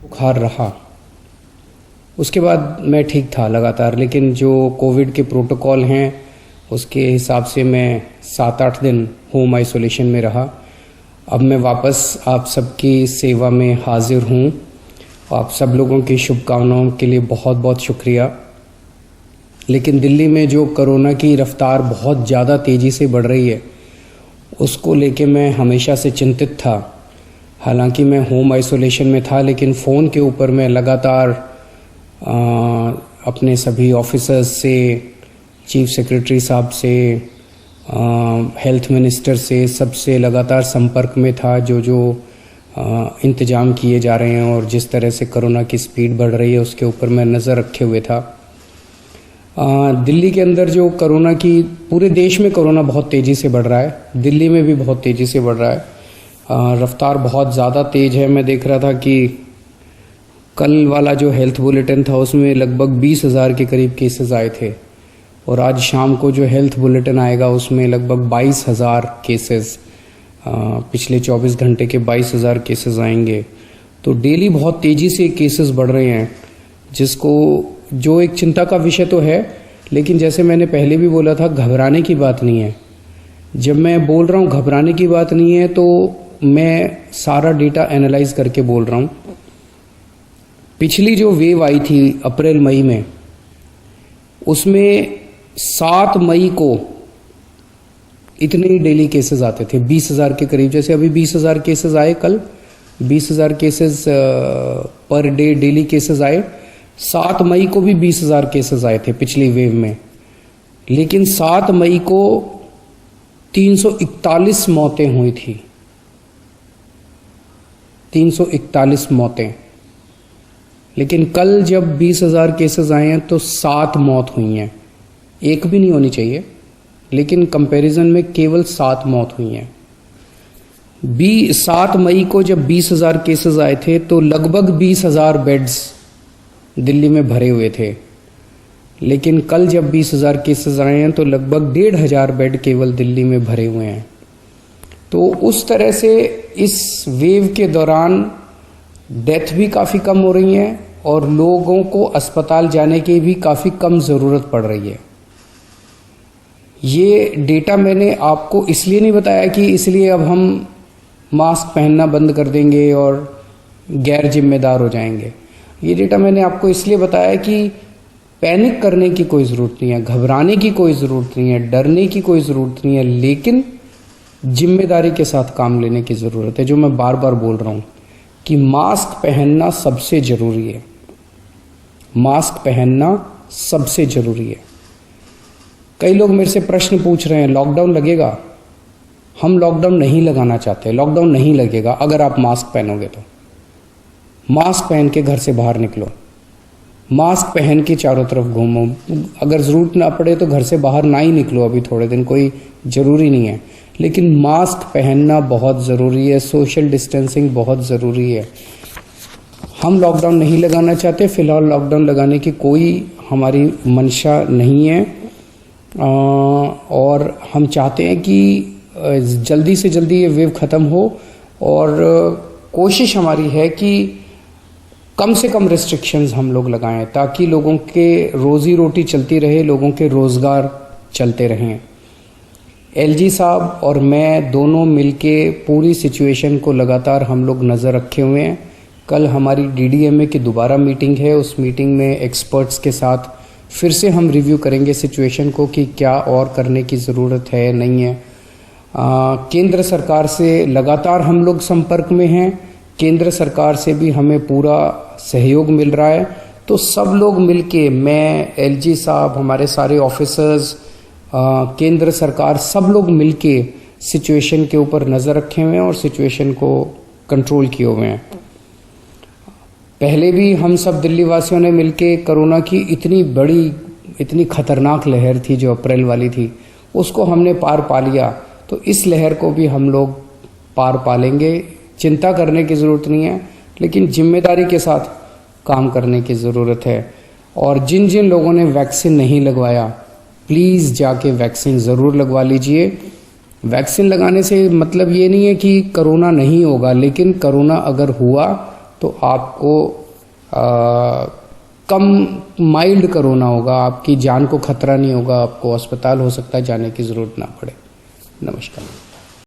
बुखार रहा। उसके बाद मैं ठीक था लगातार, लेकिन जो कोविड के प्रोटोकॉल हैं उसके हिसाब से मैं 7-8 दिन होम आइसोलेशन में रहा। अब मैं वापस आप सबकी सेवा में हाजिर हूँ। आप सब लोगों की शुभकामनाओं के लिए बहुत बहुत शुक्रिया। लेकिन दिल्ली में जो कोरोना की रफ्तार बहुत ज़्यादा तेज़ी से बढ़ रही है, उसको लेके मैं हमेशा से चिंतित था। हालांकि मैं होम आइसोलेशन में था, लेकिन फ़ोन के ऊपर मैं लगातार अपने सभी ऑफिसर्स से, चीफ सेक्रेटरी साहब से, हेल्थ मिनिस्टर से, सबसे लगातार संपर्क में था। जो इंतजाम किए जा रहे हैं और जिस तरह से कोरोना की स्पीड बढ़ रही है उसके ऊपर मैं नज़र रखे हुए था। दिल्ली के अंदर जो कोरोना की, पूरे देश में कोरोना बहुत तेज़ी से बढ़ रहा है, दिल्ली में भी बहुत तेज़ी से बढ़ रहा है। रफ्तार बहुत ज़्यादा तेज़ है। मैं देख रहा था कि कल वाला जो हेल्थ बुलेटिन था उसमें लगभग 20,000 के करीब केसेस आए थे, और आज शाम को जो हेल्थ बुलेटिन आएगा उसमें लगभग 22,000 केसेस, पिछले 24 घंटे के 22,000 केसेस आएंगे। तो डेली बहुत तेज़ी से केसेस बढ़ रहे हैं, जो एक चिंता का विषय तो है। लेकिन जैसे मैंने पहले भी बोला था, घबराने की बात नहीं है। जब मैं बोल रहा हूँ घबराने की बात नहीं है, तो मैं सारा डेटा एनालाइज करके बोल रहा हूँ। पिछली जो वेव आई थी अप्रैल मई में, उसमें 7 मई को इतने डेली केसेस आते थे 20,000 के करीब। जैसे अभी 20,000 केसेस आए, कल 20,000 cases per day daily cases आए। 7 मई को भी 20,000 केसेस आए थे पिछली वेव में, लेकिन 7 मई को 341 मौतें हुई थी। 341 मौतें। लेकिन कल जब 20,000 केसेस आए हैं तो 7 मौत हुई हैं। एक भी नहीं होनी चाहिए, लेकिन कंपैरिजन में केवल 7 मौत हुई हैं। 7 मई को जब 20,000 केसेस आए थे तो लगभग 20,000 बेड्स दिल्ली में भरे हुए थे। लेकिन कल जब 20,000 केसेस आए हैं तो लगभग 1,500 बेड केवल दिल्ली में भरे हुए हैं। तो उस तरह से इस वेव के दौरान डेथ भी काफ़ी कम हो रही है और लोगों को अस्पताल जाने की भी काफ़ी कम ज़रूरत पड़ रही है। ये डेटा मैंने आपको इसलिए नहीं बताया कि इसलिए अब हम मास्क पहनना बंद कर देंगे और गैर जिम्मेदार हो जाएंगे। ये डेटा मैंने आपको इसलिए बताया कि पैनिक करने की कोई ज़रूरत नहीं है, घबराने की कोई ज़रूरत नहीं है, डरने की कोई ज़रूरत नहीं है, लेकिन जिम्मेदारी के साथ काम लेने की ज़रूरत है। जो मैं बार बार बोल रहा हूँ कि मास्क पहनना सबसे ज़रूरी है। मास्क पहनना सबसे ज़रूरी है। कई लोग मेरे से प्रश्न पूछ रहे हैं, लॉकडाउन लगेगा? हम लॉकडाउन नहीं लगाना चाहते। लॉकडाउन नहीं लगेगा अगर आप मास्क पहनोगे तो। मास्क पहन के घर से बाहर निकलो, मास्क पहन के चारों तरफ घूमो। अगर ज़रूरत ना पड़े तो घर से बाहर ना ही निकलो, अभी थोड़े दिन कोई ज़रूरी नहीं है, लेकिन मास्क पहनना बहुत ज़रूरी है। सोशल डिस्टेंसिंग बहुत ज़रूरी है। हम लॉकडाउन नहीं लगाना चाहते, फ़िलहाल लॉकडाउन लगाने की कोई हमारी मंशा नहीं है, और हम चाहते हैं कि जल्दी से जल्दी ये वेव ख़त्म हो। और कोशिश हमारी है कि कम से कम रिस्ट्रिक्शंस हम लोग लगाएं, ताकि लोगों के रोज़ी रोटी चलती रहे, लोगों के रोज़गार चलते रहें। एलजी साहब और मैं दोनों मिलके पूरी सिचुएशन को लगातार हम लोग नज़र रखे हुए हैं। कल हमारी डीडीएमए की दोबारा मीटिंग है। उस मीटिंग में एक्सपर्ट्स के साथ फिर से हम रिव्यू करेंगे सिचुएशन को कि क्या और करने की ज़रूरत है, नहीं है। केंद्र सरकार से लगातार हम लोग संपर्क में हैं। केंद्र सरकार से भी हमें पूरा सहयोग मिल रहा है। तो सब लोग मिलके, मैं, एलजी साहब, हमारे सारे ऑफिसर्स, केंद्र सरकार, सब लोग मिलके सिचुएशन के ऊपर नज़र रखे हुए हैं और सिचुएशन को कंट्रोल किए हुए हैं। पहले भी हम सब दिल्ली वासियों ने मिलके कोरोना की इतनी बड़ी, इतनी खतरनाक लहर थी जो अप्रैल वाली थी, उसको हमने पार पा लिया। तो इस लहर को भी हम लोग पार पा लेंगे। चिंता करने की ज़रूरत नहीं है, लेकिन जिम्मेदारी के साथ काम करने की ज़रूरत है। और जिन जिन लोगों ने वैक्सीन नहीं लगवाया, प्लीज़ जाके वैक्सीन ज़रूर लगवा लीजिए। वैक्सीन लगाने से मतलब ये नहीं है कि कोरोना नहीं होगा, लेकिन कोरोना अगर हुआ तो आपको कम माइल्ड कोरोना होगा, आपकी जान को खतरा नहीं होगा, आपको अस्पताल हो सकता है जाने की जरूरत ना पड़े। नमस्कार।